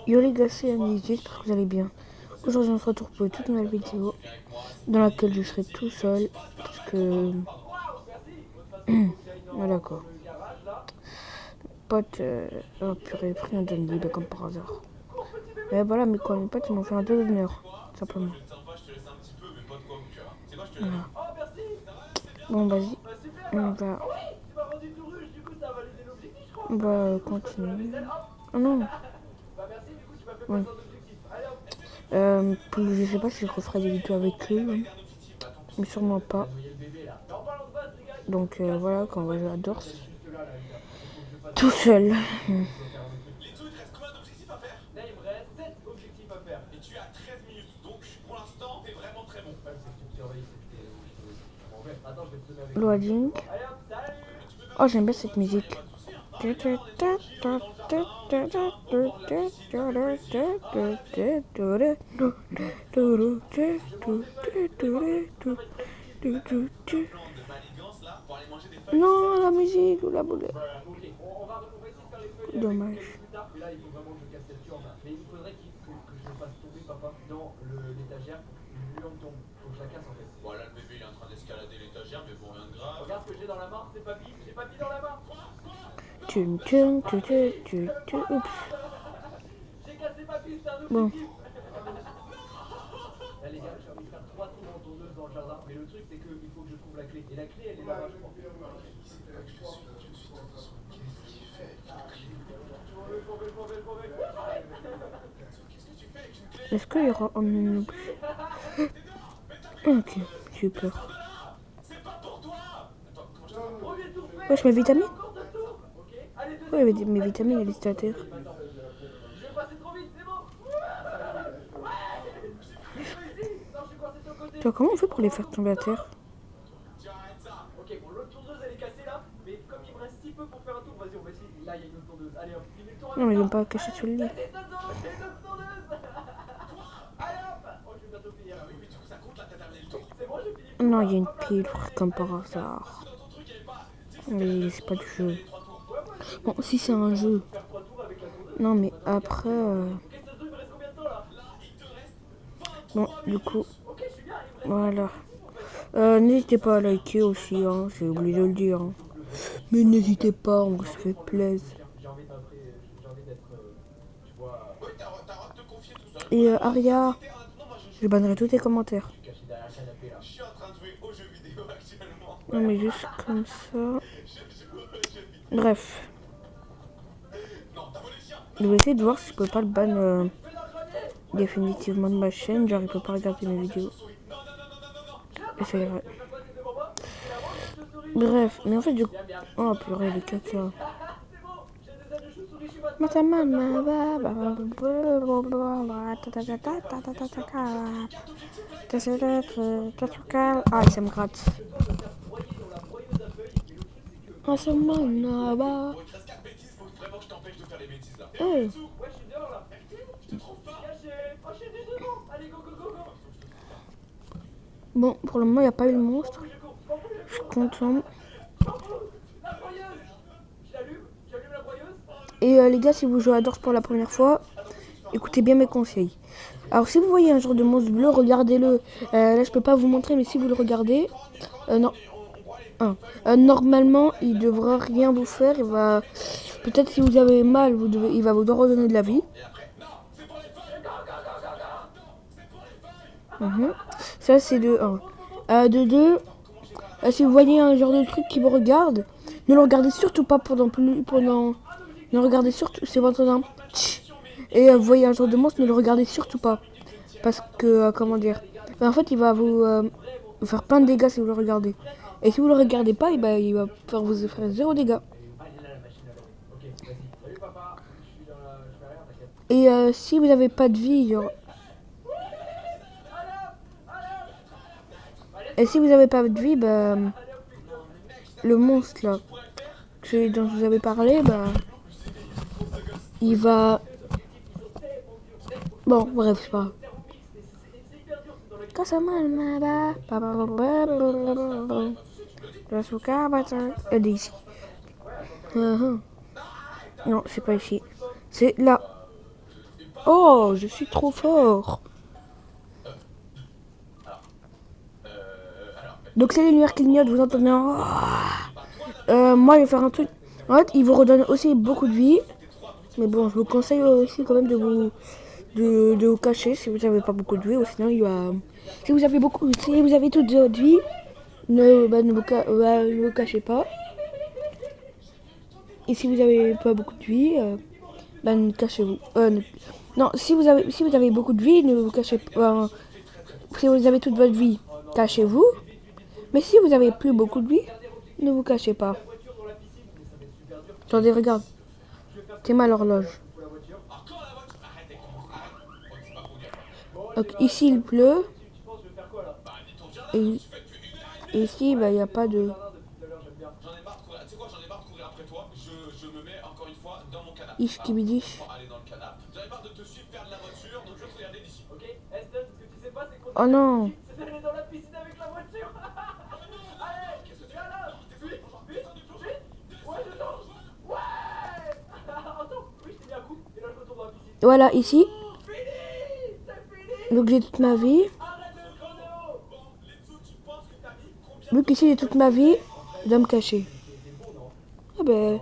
Yo les gars, c'est Anis, j'espère que vous allez bien. Aujourd'hui on se retrouve pour une toute nouvelle vidéo dans laquelle je serai tout seul parce que... voilà quoi. Pote, oh purée, pris un John Lee, comme par hasard. Et voilà, mais quoi, mes potes ils m'ont fait un deux d'honneur, simplement. Voilà. Bon, vas-y, on va continuer. Oh non. Ouais. Je sais pas si je referai des vidéos avec eux, hein. Mais sûrement pas. Donc voilà, quand on va jouer à Dors, tout seul. Loading. Oh, j'aime bien cette musique. Non, la musique ou la boule. Dommage. Mais il faudrait que je le fasse tomber, papa, dans l'étagère. Lui en tombe. Faut que je la casse en fait. Voilà, le bébé il est en train d'escalader l'étagère, mais bon, rien de grave. Regarde ce que j'ai dans la main, c'est papy. J'ai papy dans la main. Oups. J'ai cassé papy, c'est un objectif. Bon. Là les gars, j'ai envie de faire 3 tours en tondeuse dans le jardin. Mais le truc c'est qu'il faut que je trouve la clé. Et la clé elle est là-bas, je crois. Est-ce qu'il y aura un... Ok, super. Wesh, mes vitamines. Ouais, mes vitamines, elles étaient à terre. Tu vois, comment on fait pour les faire tomber à terre? Ok, bon, l'autre tondeuse elle est cassée là. Mais comme il me reste si peu pour faire un tour, vas-y, on va essayer. Là, il y a une autre tondeuse. Allez hop, finis le tour. Non, mais ils vont pas cacher sous le lit. Non, il y a une pile, comme par hasard. Mais c'est pas du jeu. Bon, si c'est un jeu. Non, mais après... Bon, du coup... Voilà. N'hésitez pas à liker aussi, hein, j'ai oublié de le dire. Hein. Mais n'hésitez pas, on se fait plaisir. Et Aria, je bannerai tous tes commentaires. Non mais juste comme ça. Bref. Je vais essayer de voir si je peux pas le ban définitivement de ma chaîne. Genre il peut pas regarder mes vidéos. Et ça irait. Bref, mais en fait du coup... Oh purée, le caca. Ah, ça me gratte. Ah, ça me Hey. Bon, pour le moment, il n'y a pas eu le monstre. Je suis content. Et les gars, si vous jouez à Dors pour la première fois, écoutez bien mes conseils. Alors, si vous voyez un genre de monstre bleu, regardez-le. Là, je peux pas vous montrer, mais si vous le regardez... non. Normalement, il devra rien vous faire. Il va... Peut-être si vous avez mal, il va vous redonner de la vie. Ça, c'est de 1. De 2, si vous voyez un genre de truc qui vous regarde, ne le regardez surtout pas pendant... Ne regardez surtout... C'est votre nom. Et vous voyez un genre de monstre, ne le regardez surtout pas. Parce que, comment dire... En fait, il va vous faire plein de dégâts si vous le regardez. Et si vous le regardez pas, il va vous faire 0 dégâts. Et si vous n'avez pas de vie, genre... Et si vous n'avez pas de vie, bah... Le monstre, là, dont je vous avais parlé, bah... Il va... Bon, bref, c'est pas grave. Non, c'est pas ici. C'est là. Oh, je suis trop fort. Alors, Donc c'est les lumières qui clignotent, vous entendez un... moi, je vais faire un truc. En fait, il vous redonne aussi beaucoup de vie. Mais bon, je vous conseille aussi quand même de vous cacher si vous n'avez pas beaucoup de vie. Ou sinon, il va... Si vous avez si vous avez toute votre vie, ne vous cachez pas. Et si vous avez pas beaucoup de vie, cachez-vous. Non, si vous avez beaucoup de vie, ne vous cachez pas. Si vous avez toute votre vie, cachez-vous. Mais si vous avez plus beaucoup de vie, ne vous cachez pas. Attendez, regarde. C'est mal l'horloge. Donc ici il pleut. Et ici, il n'y a pas de... j'en ai marre de courir. Tu sais quoi, j'en ai marre de courir après toi. Je me mets encore une fois dans mon canapé. Ish qui me dit. Pour aller dans le canapé. J'en ai marre de te suivre faire de la voiture, donc je vais te regarder d'ici. Ok, Eston, ce que tu sais pas, c'est qu'on Oh non. c'est d'aller dans la piscine avec la voiture. Allez, viens là. Vite, vite, vite. Ouais, dedans. Ouais. Attends, oui, je t'ai mis un coup. Et là, je retourne dans la piscine. Voilà, ici. Fini. C'est fini. Donc j'ai toute ma vie. Arrête le chrono. Bon, les dessous, tu penses que t'as mis combien? Vu qu'ici j'ai toute ma vie, je dois me cacher. Ah ben...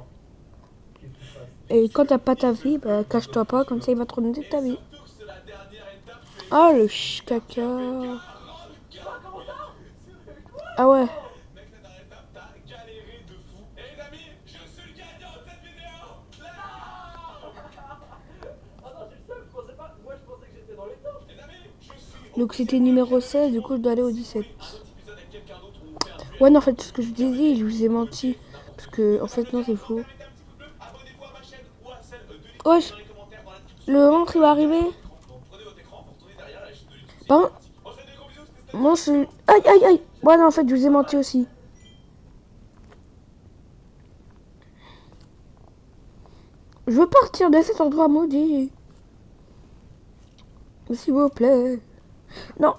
Et quand t'as pas ta vie, cache-toi pas, comme ça il va te redonner ta vie. Surtout que c'est la dernière étape. Ah le caca. Ah ouais. Mec, la dernière étape, t'as galéré de fou. Et les amis, je suis le gagnant de cette vidéo. Ah non, j'ai le seum, je pensais pas. Moi, je pensais que j'étais dans les temps. Les amis, je suis Donc c'était numéro 16, du coup je dois aller au 17. un autre épisode avec quelqu'un d'autre où on fait un duel. Ouais non en fait ce que je vous ai dit, je vous ai menti. Parce que en fait non c'est faux. Mettez un petit pouce bleu, abonnez-vous à ma chaîne ou à celle de l'équipe Wesh, dans les commentaires dans la description. le ventre il va arriver. Donc prenez votre écran, vous retournez derrière la chaîne de l'équipe. Pardon. On se fait des gros bisous, c'était Stan. Moi je... Aïe aïe aïe. Ouais non en fait je vous ai menti aussi. Je veux partir de cet endroit maudit. S'il vous plaît. Non.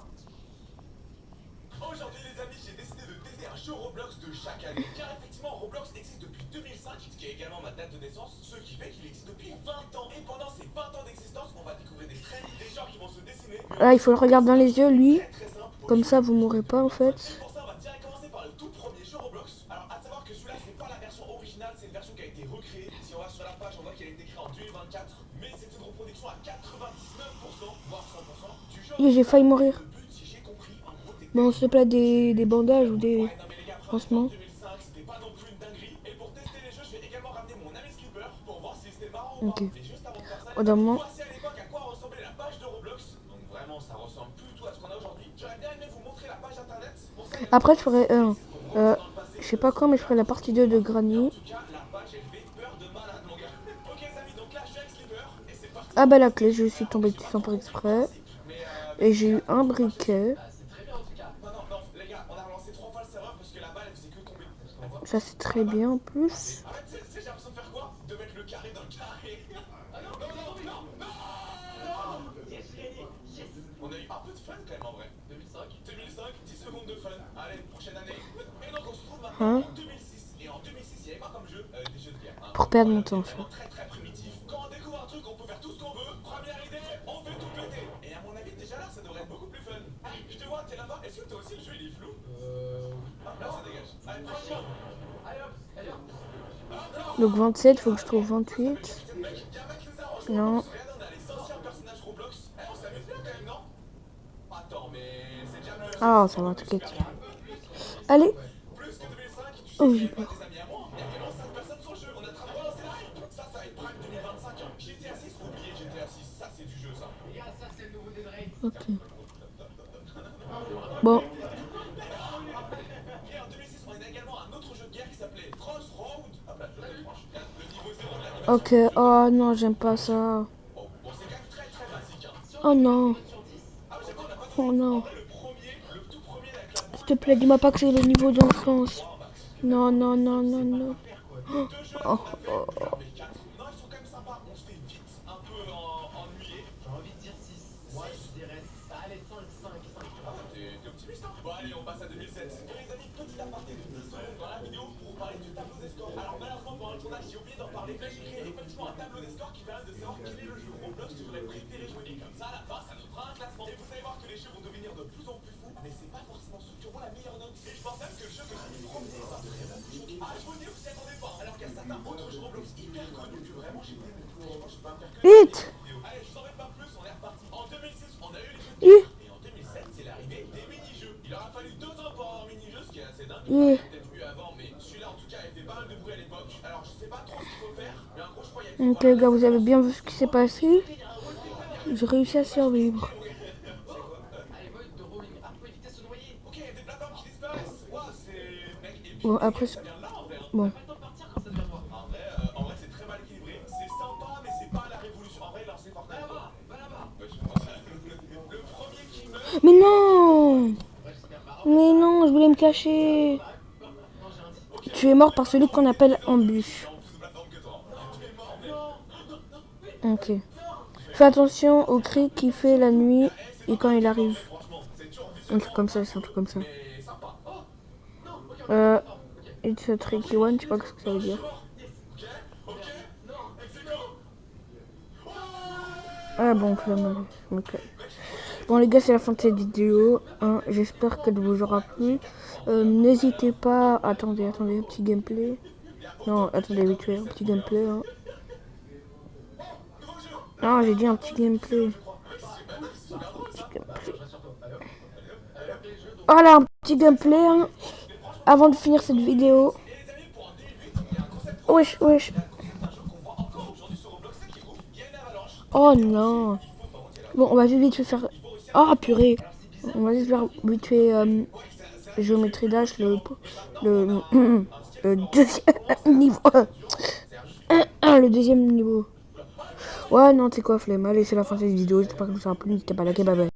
Aujourd'hui les amis, j'ai décidé de tester un jeu Roblox de chaque année. Car effectivement Roblox existe depuis 2005, ce qui est également ma date de naissance, ce qui fait qu'il existe depuis 20 ans. Et pendant ces 20 ans d'existence, on va découvrir des trends, des gens qui vont se dessiner. Là il faut le regarder dans les yeux lui. Très simple. Comme ça vous mourrez pas en fait. Et pour ça, on va direct commencer par le tout premier jeu Roblox. Alors, à savoir que celui-là, c'est pas la version originale, c'est une version qui a été recréée. Si on va sur la page, on voit qu'elle a été créée en 2024, mais c'est une reproduction à 99%, voire 100% du jeu. Et j'ai failli mourir. Le but, si j'ai compris, en gros, t'es... Bon s'il te plaît des bandages ou des... Ouais, non mais les gars, Franchement. 2005, c'était pas non plus une dinguerie. Et pour tester les jeux, je vais également ramener mon ami Skipper pour voir si c'était marrant ou pas. Ok. Mais juste avant de faire ça, Au d'un moment. voici à l'époque à quoi ressemblait la page de Roblox. Donc vraiment, ça ressemble plus du tout à ce qu'on a aujourd'hui. J'aurais bien aimé vous montrer la page internet. Pour ça, il y a Après je ferai je sais pas quand mais je ferai la partie 2 de Granny. En tout cas, la page, elle fait peur de malade, mon gars. Ok, les amis, donc là, je suis avec Slipper et c'est parti. Ah bah la clé, je suis tombée dessus sans faire exprès. Mais Et j'ai eu un briquet. C'est très bien en tout cas. non, non, non, les gars, on a relancé 3 fois le serveur parce que la balle, elle faisait que tomber. On voit. Ça c'est très bien en plus. En fait, j'ai l'impression de faire quoi? De mettre le carré dans le carré. Ah non, non, non, non, non. Yes, Freddy, yes. On a eu un peu de fun quand même en vrai. 2005, 10 secondes de fun. Allez, prochaine année. Et donc on se trouve maintenant en 2006. Et en 2006, il y avait quoi comme jeu? Des jeux de guerre. Hein. Pour perdre mon Voilà, temps. des jeux vraiment très très primitif. Quand on découvre un truc, on peut faire tout ce qu'on veut. Première idée, on fait tout péter. Et à mon avis, déjà là, ça devrait être beaucoup plus fun. Ah, je te vois, t'es là-bas. Est-ce que toi aussi le jeu il est flou? Ah, là ça dégage. Allez, prends-le. Allez hop, allez hop. Donc 27, faut que je trouve 28. Mec, y'a un mec qui nous a rejoint. Non. Regardez, on a les anciens personnages Roblox. Eh, on s'amuse bien quand même, non? Attends, mais c'est déjà mieux. Ah ça va, t'inquiète. Allez. Plus que 2005, tu sais Oh, qu'il y j'ai avait pas peur. des amis à moi. Il y a vraiment 5 personnes sur le jeu. On est en train de relancer la hype. Ça va être Prime 2025. Hein. GTA 6, oubliez GTA 6. Ça, c'est du jeu, ça. Les gars, ça c'est le nouveau Dead Race. Ok. Bon. Et en 2006, on a également un autre jeu de guerre qui s'appelait Crossroad. Hop là, je le tranche. Le niveau 0 de l'animation. Ok. Oh non, j'aime pas ça. Bon, c'est quand même très très basique. Hein. Oh non. Ah, mais j'avoue, on a pas Oh non. le tout premier avec la boule. S'il te plaît, dis-moi pas que c'est le niveau d'enfance. Non, non, non, non, non. Deux jeux, Oh, on a fait mais 4. Non, ils sont quand même sympas. On se fait vite un peu ennuyé. J'ai envie de dire 6. Moi je dirais. Allez, 5, 5, 5. Ah, t'es optimiste, hein? Bon, allez, on passe à 2007. Et les amis, petit aparté de 10 secondes dans la vidéo pour vous parler du tableau des scores. Alors, malheureusement, pendant le tournage, j'ai oublié d'en parler. Mais j'ai créé effectivement un tableau des scores qui permet de savoir quel est le jeu Roblox Roblox que j'aurais préféré jouer. Et comme ça, à la fin, ça nous fera un classement. Et vous allez voir que les jeux vont devenir de plus en plus fous, mais c'est pas forcément ceux qui auront la meilleure note. Et je pense même que le jeu que j'ai mis premier va vraiment vous choquer. Ah, je vous le dis, vous s'y attendez pas. Alors qu'il y a certains autres jeux Roblox hyper connus que vraiment j'ai aimé. Franchement, je peux pas me faire que Vite. allez, je vous en mets pas plus, on est reparti. En 2006, on a eu les jeux de Ih. et en 2007, c'est l'arrivée des mini-jeux. Il aura fallu 2 ans pour avoir un mini-jeu, ce qui est assez dingue. Ih. Il y a peut-être eu avant, mais celui-là en tout cas, il fait pas mal de bruit à l'époque. Alors, je sais pas trop ce qu'il faut faire, mais en gros, je crois qu'il y a Donc les gars, vous avez bien vu ce qui s'est passé. J'ai réussi à survivre. Allez, Void de rolling, ah, faut éviter de se noyer. Ok, il y a des plateformes qui disparaissent. Ouah, c'est. Mec, et puis. Bon, après, Ça vient de là en vrai. Hein. bon. T'as pas le temps de partir quand ça devient noir. En vrai, c'est très mal équilibré. C'est sympa, mais c'est pas la révolution. En vrai, lancez Fortnite. Va là-bas, va là-bas. Ouais, je pense. Le premier qui meurt. Mais non. Mais non, je voulais me cacher. Tu es mort par celui qu'on appelle embûche. En plus de plateforme que toi. Tu es mort, mec. Ok. Fais attention au cri qu'il fait la nuit et quand il arrive. Franchement, c'est dur en Un truc comme ça, c'est un truc comme ça. mais sympa. Oh, non, ok. It's a tricky one, je sais pas ce que ça veut dire. Ok, non, excellent. Ah bon, flemme, je me calme. Bon les gars, c'est la fin de cette vidéo. Hein. J'espère qu'elle vous aura plu. N'hésitez pas... Attendez, un petit gameplay. Non, attendez, vite fait, un petit gameplay. Hein. Non, j'ai dit un petit gameplay. Voilà, un petit gameplay. Hein. Avant de finir cette vidéo. Wesh, wesh. Oh non. Bon, on va vite fait faire... Oh purée. On va juste faire vite fait géométrie d'âge, le deuxième niveau. Le deuxième niveau. Ouais, non, c'est quoi, flemme. Allez, c'est la fin de cette vidéo. J'espère que vous aura plu. N'hésitez pas à liker, bye bye.